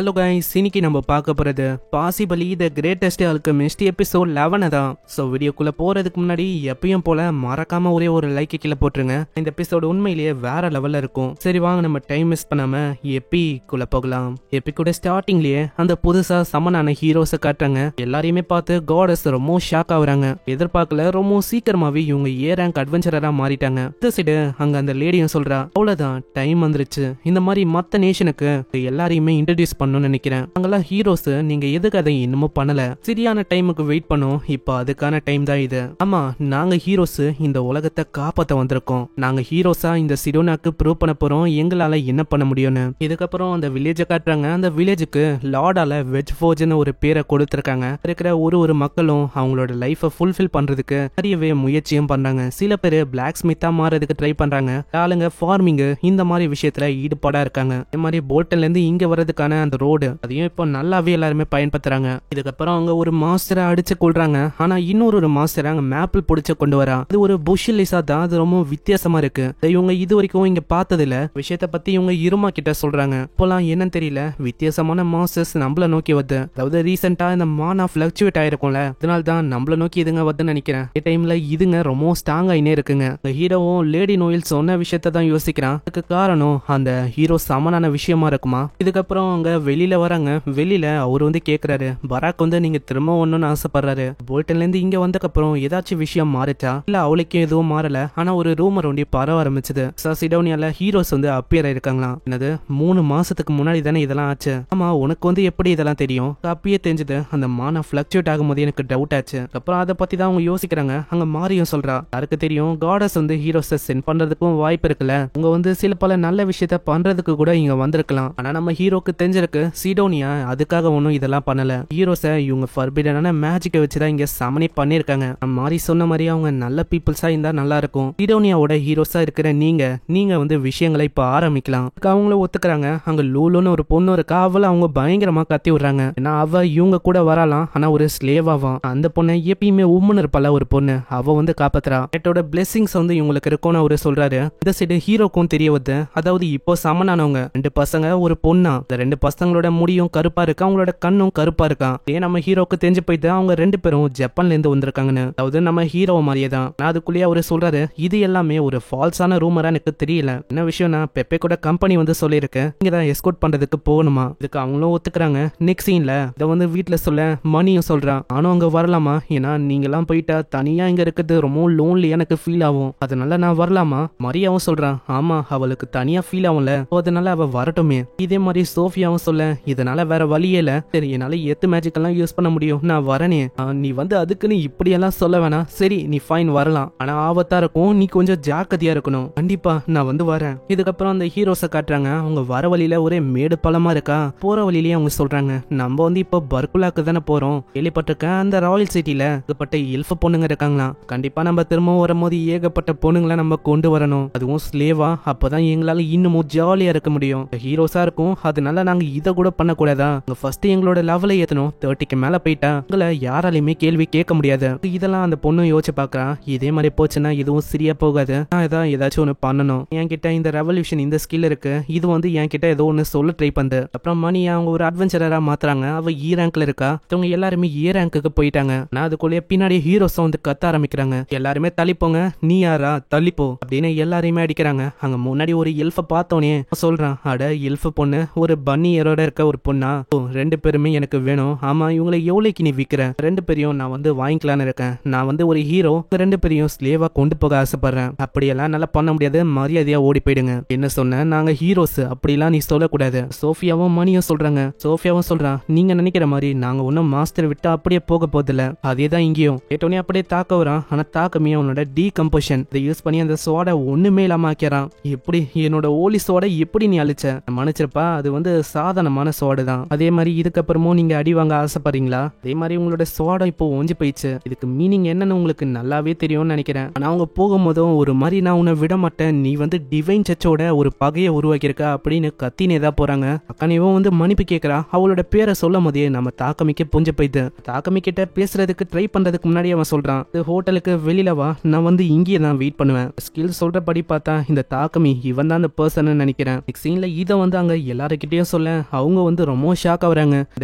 Hello guys, இன்னைக்கு நம்ம பார்க்க போறது possibly the greatest alchemist episode 11 தான். ஸோ வீடியோக்குள்ள போறதுக்கு முன்னாடி எப்பயும் போல மறக்காம ஒரே ஒரு லைக் கீழே போட்டுருங்க. இந்த எபிசோடு உண்மையிலேயே வேற லெவல்ல இருக்கும். சரி வாங்க நம்ம டைம் மிஸ் பண்ணாம எப்பிக்குள்ள போகலாம். எப்பிக்கூட ஸ்டார்டிங்லயே அந்த புதுசா சமனான ஹீரோஸை காட்டுறாங்க. எல்லாரையுமே பார்த்து காடஸ் ரொம்ப ஷாக் ஆகுறாங்க. எதிர்பார்க்கல, ரொம்ப சீக்கிரமாவே இவங்க ஏ ரேங்க் அட்வென்ச்சரரா மாறிட்டாங்க. இந்த சைடு அங்க அந்த லேடியும் சொல்றா, அவ்வளவுதான் டைம் வந்துருச்சு, இந்த மாதிரி மத்த நேஷனுக்கு எல்லாரையுமே இன்ட்ரடியூஸ் பண்ணணும்னு நினைக்கிறேன். அங்கெல்லாம் ஹீரோஸ், நீங்க எதுக்கு அதை இன்னமும் பண்ணல? சரியான டைமுக்கு வெயிட் பண்ணோம், இப்போ அதுக்கான டைம் தான் இது. ஆமா, நாங்க ஹீரோஸ் இந்த உலகத்தை காப்பாத்த வந்திருக்கோம். நாங்க ஹீரோஸா இந்த சிடோனாக்கு ப்ரூவ் பண்ண போறோம் எங்களால என்ன பண்ண முடியும்னு. இதுக்கப்புறம் அந்த வில்லேஜை காட்டுறாங்க. அந்த வில்லேஜுக்கு லார்டால வெஜ் ஃபோர்ஜ்னு ஒரு பேரை கொடுத்திருக்காங்க. இருக்கிற ஒரு மக்களும் அவங்களோட லைஃபை ஃபுல்ஃபில் பண்றதுக்கு நிறையவே முயற்சியும் பண்றாங்க. சில பேர் பிளாக் ஸ்மித்தா மாறதுக்கு ட்ரை பண்றாங்க. ஆளுங்க ஃபார்மிங் இந்த மாதிரி விஷயத்துல ஈடுபாடா இருக்காங்க. இந்த மாதிரி போல்டன்ல இருந்து இங்க வர்றதுக்கான அந்த ரோடு அதையும் இப்போ நல்லாவே எல்லாருமே பயன்படுத்துறாங்க. இதுக்கப்புறம் அவங்க ஒரு மாஸ்டரை அடிச்சு கொள்றாங்க. ஆனா இன்னொரு மாஸ்டரை அங்க மேப்பிள் பிடிச்சு கொண்டு வரா. அது ஒரு புஷ்லிசா தான். அது ரொம்ப வித்தியாசமா இருக்கு. இவங்க இது வரைக்கும் இங்க பார்த்ததில்ல. விஷயத்த பத்தி இவங்க இருமா கிட்ட சொல்றாங்க. இப்போலாம் என்னன்னு தெரியல, வித்தியாசமான மாஸ்டர்ஸ் நம்மள நோக்கி வருது. அதாவது ரீசெண்டா இந்த மானா பிளக்சுவேட் ஆயிருக்கும்ல, அதனால தான் நம்மள நோக்கி இதுங்க வருதுன்னு நினைக்கிறேன். இந்த டைம்ல இதுங்க ரொம்ப ஸ்ட்ராங் ஆயினே இருக்குங்க. இந்த ஹீரோவும் லேடி நோயில் சொன்ன விஷயத்த தான் யோசிக்கிறான். அதுக்கு காரணம் அந்த ஹீரோ சமனான விஷயமா இருக்குமா. இதுக்கப்புறம் அவங்க வெளியில வராங்க. வெளியில அவர் வந்து கேக்குறாரு, பராக் வந்து நீங்க திரும்ப ஒண்ணுன்னு ஆசைப்படுறாரு. போல்டன்ல இருந்து இங்க வந்தக்கப்புறம் ஏதாச்சும் விஷயம் மாறிச்சா? இல்ல அவளுக்கும் எதுவும் மாறல. ஆனா ஒரு ரூமர் ஒண்டி பரவ ஆரம்பிச்சது. சிடோனியால ஹீரோஸ் வந்து அப்பியர் ஆயிருக்காங்களாம். என்னது, 3 மாசத்துக்கு முன்னாடி தானே இதெல்லாம் ஆச்சு? ஆமா, உனக்கு வந்து எப்படி இதெல்லாம் தெரியும்? அப்பயே தெரிஞ்சது. அந்த மானா பிளக்சுவேட் ஆகும்போது எனக்கு டவுட் ஆச்சு. அப்புறம் அதை பத்தி தான் அவங்க யோசிக்கிறாங்க. அங்க மாரியும் சொல்றா, யாருக்கு தெரியும், காடஸ் வந்து ஹீரோஸை சென்ட் பண்றதுக்கும் வாய்ப்பு இருக்குல்ல. அவங்க வந்து சில பல நல்ல விஷயத்த பண்றதுக்கு கூட இங்க வந்திருக்கலாம். ஆனா நம்ம ஹீரோக்கு தெரிஞ்சிருக்கு சிடோனியா அதுக்காக ஒன்னும் இதெல்லாம் பண்ணல. ஹீரோஸை இவங்க ஃபர்பிடனான மேஜிக்கை வச்சுதான் இங்க சமனே பண்ணிருக்காங்க. மாதிரி சொன்ன மாதிரி அவங்க நல்ல பீப்புள்ஸா இருந்தா நல்லா இருக்கும். சிடோனியாவோட ஹீரோஸா இருக்கிற நீங்க வந்து விஷயங்களை இப்ப ஆரம்பிக்கலாம். அவங்களும் ஒத்துக்கிறாங்க. அங்க லூலுன்னு ஒரு பொண்ணு இருக்கா. அவளை அவங்க பயங்கரமா கத்தி விடுறாங்க. ஏன்னா அவ இவங்க கூட வரலாம், ஆனா ஒரு ஸ்லேவாவா. அந்த பொண்ணை எப்பயுமே உம்முன்னு இருப்பால ஒரு பொண்ணு, அவ வந்து காப்பாத்துறா. நேட்டோட பிளெஸிங்ஸ் வந்து இவங்களுக்கு இருக்கும்னு அவரு சொல்றாரு. இந்த சைடு ஹீரோக்கும் தெரிய வருது. அதாவது இப்போ சமனானவங்க 2 பசங்க ஒரு பொண்ணா. இந்த 2 பசங்களோட முடியும் கருப்பா இருக்கு, அவங்களோட கண்ணும் கருப்பா இருக்கான். ஏன் நம்ம ஹீரோக்கு தெரிஞ்சு போயிட்டு அவங்க 2 பேரும் ஜப்பான்ல இருந்து வந்திருக்காங்கன்னு. அதாவது நம்ம ஹீரோ மாதிரியே தான். அதுக்குள்ளேயே அவரு சொல்றாரு, இது எல்லாமே ஒரு ஃபால்ஸான ரூமரா எனக்கு தெரியல. என்ன விஷயம்னா, பெப்பே கூட கம்பெனி வந்து சொல்லியிருக்கு, நீங்க தான் எஸ்கோர்ட் பண்றதுக்கு போகணுமா. இதுக்கு அவங்களும் ஒத்துக்கிறாங்க. நெக்ஸ்ட் சீன்ல இதை வந்து வீட்டுல சொல்ல மணியும் சொல்றான், ஆனும் அங்க வரலாமா? ஏன்னா நீங்க எல்லாம் போயிட்டா தனியா இங்க இருக்கிறது ரொம்ப லோன்லி எனக்கு ஃபீல் ஆகும், அதனால நான் வரலாமா? மரியாவும் சொல்றான், ஆமா அவளுக்கு தனியா ஃபீல் ஆகும்ல, அதனால அவ வரட்டுமே. இதே மாதிரி சோஃபியாவும் சொல்ல, இதனால வேற வழியே இல்ல, சரி என்னால எத்து மேஜிக் எல்லாம் யூஸ் பண்ண முடியும், நான் வரனே. நீ வந்து அதுக்குன்னு இப்படி எல்லாம் சொல்ல வேணாம். சரி நீ ஃபைன் வரலாம், ஆனா ஆபத்தா இருக்கும், நீ கொஞ்சம் ஜாக்கிரதையா இருக்கணும். கண்டிப்பா நான் வந்து வரேன். இதுக்கப்புறம் அந்த ஹீரோஸை காட்டுறாங்க. அவங்க வர வழியில ஒரே மேடு பள்ளமா இருக்கா. போற வழியிலேயே அவங்க சொல்றாங்க, நம்ம வந்து இப்போ பர்குலாக்கு தானே போறோம், கேள்விப்பட்டிருக்கேன் அந்த ராயல் சிட்டில ஏகப்பட்ட எல்ஃப் பொண்ணுங்க இருக்காங்களாம். கண்டிப்பா நம்ம திரும்பவும் வரும்போது ஏகப்பட்ட பொண்ணுங்களை நம்ம கொண்டு வரணும், அதுவும் ஸ்லேவா. அப்பதான் எங்களால இன்னமும் ஜாலியா இருக்க முடியும். ஹீரோஸா இருக்கும், அதனால நாங்க இதை கூட பண்ணக்கூடாதா? ஃபர்ஸ்ட் எங்களோட லெவலை ஏத்தணும். 30க்கு மேல போயிட்டா உங்களை யாராலையுமே கேள்வி கேட்க முடியாது. இதெல்லாம் அந்த பொண்ணு யோசிச்சு பாக்குறான். இதே மாதிரி போச்சுன்னா இதுவும் சரியா போகாது. நான் ஏதாச்சும் ஒண்ணு பண்ணணும். என்கிட்ட இந்த ரெவல்யூஷன் இந்த ஸ்கில் இருக்கு, இது வந்து என்கிட்ட ஏதோ ஒண்ணு சொல்ல ட்ரை பண்ணு. அப்புறம் மணி அவங்க ஒரு அட்வென்ச்சரரா மாத்துறாங்க. அவ E ரேங்க்ல இருக்கா. இவங்க எல்லாருமே A ரேங்க்குக்கு போயிட்டாங்க. நான் அதுக்குள்ளேயே பின்னாடி ஹீரோஸ் வந்து கத்த ஆரம்பிக்கிறாங்க. எல்லாருமே தள்ளிப்போங்க, நீ யாரா தள்ளிப்போ அப்படின்னு எல்லாரையுமே அடிக்கிறாங்க. அங்க முன்னாடி ஒரு எல்ஃப பார்த்தோனே சொல்றான், அட எல்ஃப் பொண்ணு, ஒரு பன்னி ஏரோட இருக்க ஒரு பொண்ணா? 2 பேருமே எனக்கு வேணும். ஆமா, இவங்களை எவ்வளவுக்கு நீ விக்கிற? 2 பேரையும் நான் வந்து வாங்கிக்கலான்னு இருக்கேன். நான் வந்து ஒரு ஹீரோ, 2 பேரையும் ஸ்லேவா கொண்டு போக ஆசைப்படுறேன். அப்படியெல்லாம் நல்லா பண்ண முடியாது, மரியாதையா ஓடி போயிடுங்க. என்ன சொன்ன, நாங்க ஹீரோஸ், அப்படிலாம் நீ சொல்லக்கூடாது. சோஃபியாவும் மணியும் சொல்றாங்க. சோஃபியாவும் சொல்றான், நீங்க நினைக்கிற மாதிரி நாங்க ஒன்னும் மாஸ்டர் விட்டு அப்படியே போக போதில்ல, அதேதான் இங்கேயும். கேட்டோனே அப்படியே தாக்க வரான். ஆனா தாக்கமே அவனோட டீகம்போஷன் இதை யூஸ் பண்ணி அந்த சோட ஒண்ணுமே இல்லாம ஆக்கிறான். எப்படி என்னோட ஓலி சோட எப்படி நீ அழிச்ச? மன்னிச்சிருப்பா, அது வந்து சாதாரணமான சோடு தான். அதே மாதிரி இதுக்கப்புறமும் நீங்க அடி வாங்க ஆசைப்படுறீங்களா? அதே மாதிரி உங்களோட சோடா இப்போ ஒஞ்சி போயிடுச்சு. இதுக்கு மீனிங் என்னன்னு உங்களுக்கு நல்லாவே தெரியும்னு நினைக்கிறேன். ஆனா அவங்க போகும்போதும் ஒரு மாதிரி நான் உன்னை விட மாட்டேன், நீ வந்து டிவைன் சர்ச்சோட ஒரு பகையை உருவாக்கியிருக்க அப்படின்னு கத்தினே தான் போறாங்க. அக்கானியும் வந்து மன்னிப்பு கேட்கறா. அவளோட பேரை சொல்லும் போதே நம்ம தாக்கமிக்க புஞ்சு போயிடுது. தாக்கமிக்கிட்ட பேசுறதுக்கு ட்ரை பண்றதுக்கு முன்னாடி அவன் சொல்றான், ஹோட்டலுக்கு வெளியில வா, நான் வந்து இங்கே தான் வெயிட் பண்ணுவேன். ஸ்கில் சொல்றபடி பார்த்தா இந்த தாக்கமி இவன் தான் அந்த பர்சன் நினைக்கிறேன். சீன்ல இதை வந்து அங்க எல்லாருக்கிட்டையும் சொல்ல அவங்க வந்து ரொம்ப ஷாக் ஆகுறாங்க.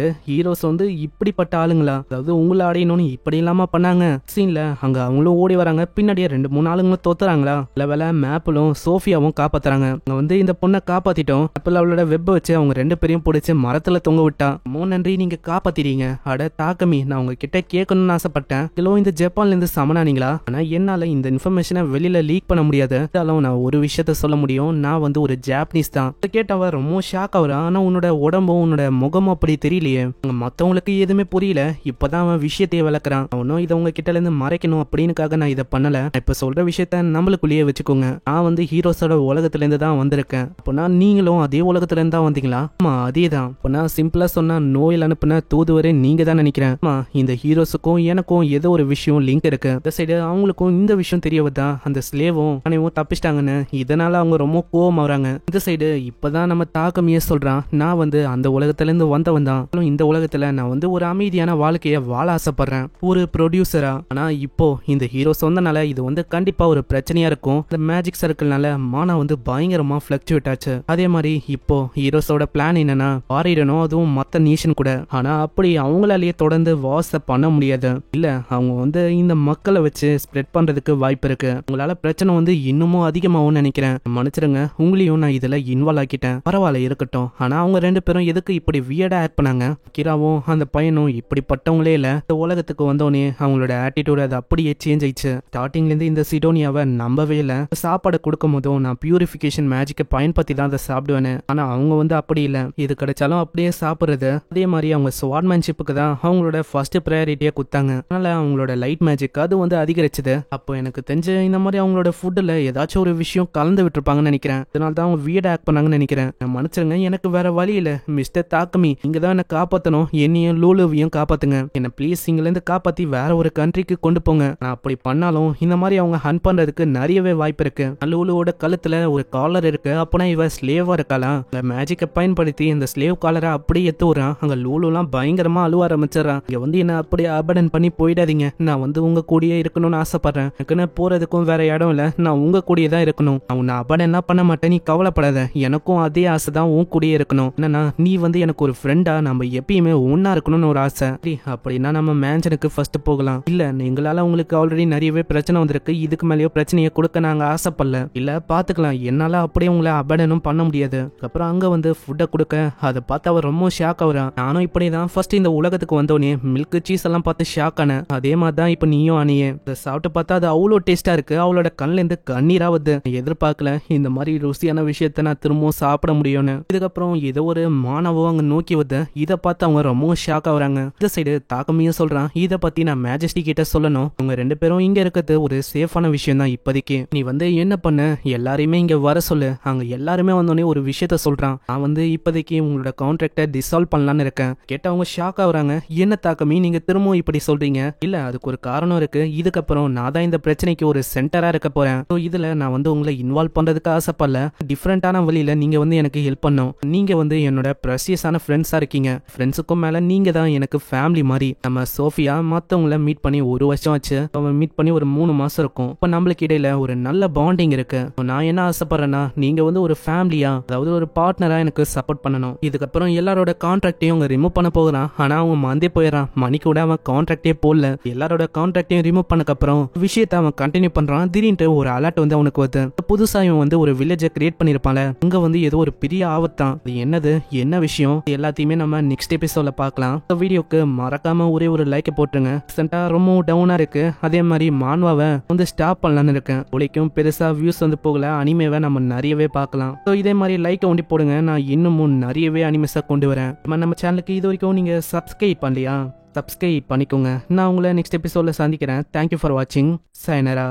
ஹீரோஸ் வந்து இப்படிப்பட்ட ஆளுங்களா, அதாவது உங்களை அடையணும்னு இப்படி இல்லாம பண்ணாங்க. சீன்ல அங்க அவங்களும் ஓடி வராங்க, பின்னாடியே 2-3 ஆளுங்களும் தோத்துறாங்களா. வேலை மேப்பிளும் சோஃபியாவும் காப்பாத்துறாங்க. அங்க வந்து இந்த பொண்ணை காப்பாத்திட்டோம். ஆப்பிள் அவளோட வெப்ப வச்சு அவங்க 2 பேரையும் பிடிச்சு மரத்துல தொங்க விட்டா. ரொம்ப நன்றி, நீங்க காப்பாத்திட்டீங்க. அட தாக்கமி, நான் உங்ககிட்ட கேட்கணும்னு ஆசைப்பட்டேன். கிலோ இந்த ஜப்பான்ல இருந்து சமனானீங்களா? ஆனா என்னால இந்த இன்ஃபர்மேஷனை வெளியில லீக் பண்ண முடியாது. நான் ஒரு விஷயத்த சொல்ல முடியும், நான் வந்து ஒரு ஜாப்பனீஸ் தான். கேட்டவ ரொம்ப ஷாக் ஆகுறா. ஆனா உன்னோட உடம்பும் உன்னோட முகமும் அப்படி தெரியலையே. மத்தவங்களுக்கு எதுவுமே புரியல. இப்பதான் அவன் விஷயத்தையே விளக்குறான். அவனும் இதை உங்க கிட்ட இருந்து மறைக்கணும் அப்படின்னுக்காக நான் இதை பண்ணல. இப்ப சொல்ற விஷயத்த நம்மளுக்குள்ளேயே வச்சுக்கோங்க. நான் வந்து ஹீரோஸோட உலகத்துல இருந்து தான் வந்திருக்கேன். அப்போனா நீங்களும் அதே உலகத்துல இருந்து தான் வந்தீங்களா? ஆமா, அதே தான். அப்போனா சிம்பிளா சொன்னா நோயில் அனுப்புன தூதுவரே நீங்க தான் நினைக்கிறேன். ஆமா, இந்த ஹீரோஸுக்கும் எனக்கும் ஏதோ ஒரு விஷயம் லிங்க் இருக்கு. இந்த சைடு அவங்களுக்கும் இந்த விஷயம் தெரிய வருதா, அந்த ஸ்லேவும் அனைவரும் தப்பிச்சிட்டாங்கன்னு. இதனால அவங்க ரொம்ப கோவம் ஆகுறாங்க. இந்த சைடு இப்பதான் நம்ம தாக்கமியே சொல்றான், நான் வந்து அந்த உலகத்துல இருந்து வந்தவன் தான். இந்த உலகத்துல நான் வந்து ஒரு அமைதியான வாழ்க்கைய வாழ ஆசைப்படுறேன், ஒரு ப்ரொடியூசரா. ஆனா இப்போ இந்த ஹீரோஸ் வந்தனால இது வந்து கண்டிப்பா ஒரு பிரச்சனையா இருக்கும். இந்த மேஜிக் சர்க்கிள்னால மானா வந்து பயங்கரமா பிளக்சுவேட் ஆச்சு. அதே மாதிரி இப்போ ஹீரோஸோட பிளான் என்னன்னா பாரிடணும், அதுவும் மத்த நேஷன் கூட. ஆனா அப்படி அவங்களாலேயே தொடர்ந்து வார்ஸ் பண்ண முடியாது. இல்ல, அவங்க வந்து இந்த மக்களை வச்சு ஸ்ப்ரெட் பண்றதுக்கு வாய்ப்பு இருக்கு. உங்களால பிரச்சனை வந்து இன்னமும் அதிகமாகும் நினைக்கிறேன். மன்னிச்சிருங்க, உங்களையும் நான் இதுல இன்வால்வ் ஆக்கிட்டேன். பரவாயில்ல, இருக்கட்டும். ஆனா அவங்க 2 பேரும் எதுக்கு இப்படி வியர்டா ஆக்ட் பண்ணாங்க? கிராவும் அந்த பையனும் இப்படிப்பட்டவங்களே இல்ல. இந்த உலகத்துக்கு வந்தோடனே அவங்களோட ஆட்டிடியூட் அது அப்படியே சேஞ்ச் ஆயிடுச்சு. ஸ்டார்டிங்ல இருந்து இந்த சிடோனியாவை நம்பவே இல்லை. சாப்பாடு கொடுக்கும் போதும் நான் பியூரிஃபிகேஷன் மேஜிக்கை பயன்படுத்தி தான் அதை சாப்பிடுவேன்னு. ஆனா அவங்க வந்து அப்படி இல்லை, இது கிடைச்சாலும் அப்படியே சாப்பிடுறது. அதே மாதிரி அவங்க ஸ்வார்ட்மேன்ஷிப்புக்கு தான் அவங்களோட ஃபர்ஸ்ட் ப்ரையாரிட்டியா கொடுத்தாங்க. அதனால அவங்களோட லைட் மேஜிக் அது வந்து அதிகரிச்சது. அப்போ எனக்கு தெரிஞ்சு இந்த மாதிரி அவங்களோட ஃபுட்ல ஏதாச்சும் ஒரு விஷயம் கலந்து விட்டுருப்பாங்கன்னு நினைக்கிறேன். அதனால தான் அவங்க வியர்டா ஆக்ட் பண்ணாங்கன்னு நினைக்கிறேன். மன்னிச்சிருங்க, எனக்கு வேற வழி இல்ல. மிஸ்டர் தாக்கமி, நீங்க தான் என்ன காப்பாத்தணும். என்னையும் லூலுவையும் காப்பாத்துங்க. என்ன ப்ளீஸ் இங்கில இருந்து காப்பாத்தி வேற ஒரு கண்ட்ரிக்கு கொண்டு போங்க. நான் அப்படி பண்ணாலும் இந்த மாதிரி அவங்க ஹண்ட் பண்றதுக்கு நிறையவே வாய்ப்பு இருக்கு. லூலுவோட கழுத்துல ஒரு காலர் இருக்கு. அப்பனா இவ ஸ்லேவா இருக்காளா? மேஜிக்கை பயன்படுத்தி இந்த ஸ்லேவ் காலரை அப்படியே எத்துறான். அங்க லூலுலாம் பயங்கரமா அழுவ ஆரம்பிச்சிடறான். இங்க வந்து என்ன அப்படியே அபடன் பண்ணி போயிடாதீங்க. நான் வந்து உங்க கூடயே இருக்கணும்னு ஆசைப்படுறேன். எனக்குன்னு போறதுக்கும் வேற இடம் இல்ல. நான் உங்க கூடயே தான் இருக்கணும். நான் அபடன் என்ன பண்ண மாட்டேன், நீ கவலைப்படாத. எனக்கும் அதே ஆசை தான் உன் கூடயே இருக்கணும். என்னன்னா நீ வந்து எனக்கு ஒரு ஃப்ரெண்டா, நம்ம எப்பயுமே ஒன்னா இருக்கணும்னு ஒரு ஆசை. அப்படின்னா நம்ம மேன்ஷனுக்கு ஃபர்ஸ்ட் போகலாம். இல்ல, எங்களால உங்களுக்கு ஆல்ரெடி நிறையவே பிரச்சனை வந்திருக்கு. இதுக்கு மேலேயோ பிரச்சனையை கொடுக்க நாங்க ஆசைப்படல. இல்ல பாத்துக்கலாம், என்னால அப்படியே உங்களை அபடனும் பண்ண முடியாது. அப்புறம் அங்க வந்து ஃபுட்டை கொடுக்க அதை பார்த்து அவர் ரொம்ப ஷாக் ஆகுறான். நானும் இப்படிதான் ஃபர்ஸ்ட் இந்த உலகத்துக்கு வந்தோடனே மில்க் சீஸ் எல்லாம் பார்த்து ஷாக் ஆனேன். அதே மாதிரி தான் இப்ப நீயும் ஆனியே. இதை சாப்பிட்டு பார்த்தா அது அவ்வளோ டேஸ்டா இருக்கு. அவளோட கண்ணுல இருந்து கண்ணீரா வருது. எதிர்பார்க்கல இந்த மாதிரி ருசியான விஷயத்த நான் திரும்பவும் சாப்பிட முடியும்னு. இதுக்கப்புறம் ஏதோ ஒரு மாணவோ அங்க நோக்கி வருது. இதை பார்த்து அவங்க ரொம்ப ஷாக் ஆகுறாங்க. இந்த சைடு தாக்கமியும் சொல்றான், இதை பத்தி நான் மேஜஸ்டி கிட்ட சொல்லணும். அவங்க 2 பேரும் இங்க இருக்கிறது ஒரு சேஃபான விஷயம் தான் இப்போதைக்கு. நீ வந்து என்ன பண்ண, எல்லாரையுமே இங்க வர சொல்லு. அங்க எல்லாருமே வந்தோடனே ஒரு விஷயத்த சொல்றான், நான் வந்து இப்போதைக்கு உங்களோட கான்ட்ராக்டை டிசால்வ் பண்ணலான்னு இருக்கேன். கேட்ட அவங்க ஷாக் ஆகுறாங்க. என்ன தாக்கமி, நீங்க திரும்பவும் இப்படி சொல்றீங்க? இல்ல, அதுக்கு ஒரு காரணம் இருக்கு. இதுக்கப்புறம் நான் தான் இந்த பிரச்சனைக்கு ஒரு சென்டரா இருக்க போறேன். இதுல நான் வந்து உங்களை இன்வால்வ் பண்றதுக்கு ஆசைப்படல. டிஃப்ரெண்டான வழியில நீங்க வந்து எனக்கு ஹெல்ப் பண்ணும். நீங்க வந்து என்னோட ப்ரெஷியஸான ஃப்ரெண்ட்ஸா இருக்கீங்க. ஃப்ரெண்ட்ஸுக்கும் மேல நீங்க தான் எனக்கு ஃபேமிலி மாதிரி. நம்ம சோஃபியா மத்தவங்கள மீட் பண்ணி 1 வருஷம் ஆச்சு. அவன் மீட் பண்ணி ஒரு 3 மாசம் இருக்கும். இப்ப நம்மளுக்கு இடையில ஒரு நல்ல பாண்டிங் இருக்கு. நான் என்ன ஆசைப்படுறேன்னா, நீங்க வந்து ஒரு ஃபேமிலியா, அதாவது ஒரு பார்ட்னரா எனக்கு சப்போர்ட் பண்ணணும். இதுக்கப்புறம் எல்லாரோட கான்ட்ராக்டையும் அவங்க ரிமூவ் பண்ண போகிறான். ஆனா அவன் மந்தே போயிடறான். மணி கூட அவன் கான்ட்ராக்டே போடல. எல்லாரோட கான்ட்ராக்டையும் ரிமூவ் பண்ணக்கு அப்புறம் விஷயத்தை அவன் கண்டினியூ பண்றான். திடீர்னு ஒரு அலர்ட் வந்து அவனுக்கு வருது. புதுசா இவன் வந்து ஒரு வில்லேஜை கிரியேட் பண்ணிருப்பான்ல, அங்க வந்து ஏதோ ஒரு பெரிய ஆபத்தான். அது என்னது, என்ன விஷயம், எல்லாத்தையுமே நம்ம நெக்ஸ்ட் எபிசோட்ல பார்க்கலாம். இந்த வீடியோக்கு மறக்காம ஒரே ஒரு லைக் போட்டுருங்க. சென்டா ரொம்ப டவுனா இருக்கு. அதே மாதிரி மான்வாவை வந்து ஸ்டாப் பண்ணலான்னு இருக்கேன். உழைக்கும் பெருசா வியூஸ் வந்து போகல. அனிமேவை நம்ம நிறையவே பார்க்கலாம். ஸோ இதே மாதிரி லைக் ஒண்டி போடுங்க. நான் இன்னமும் நிறையவே அனிமேஸா கொண்டு வரேன். நம்ம சேனலுக்கு இது வரைக்கும் நீங்க சப்ஸ்கிரைப் பண்ணலையா? சப்ஸ்கிரைப் பண்ணிக்கோங்க. நான் உங்களை நெக்ஸ்ட் எபிசோட்ல சந்திக்கிறேன். தேங்க்யூ ஃபார் வாட்சிங். சயனரா.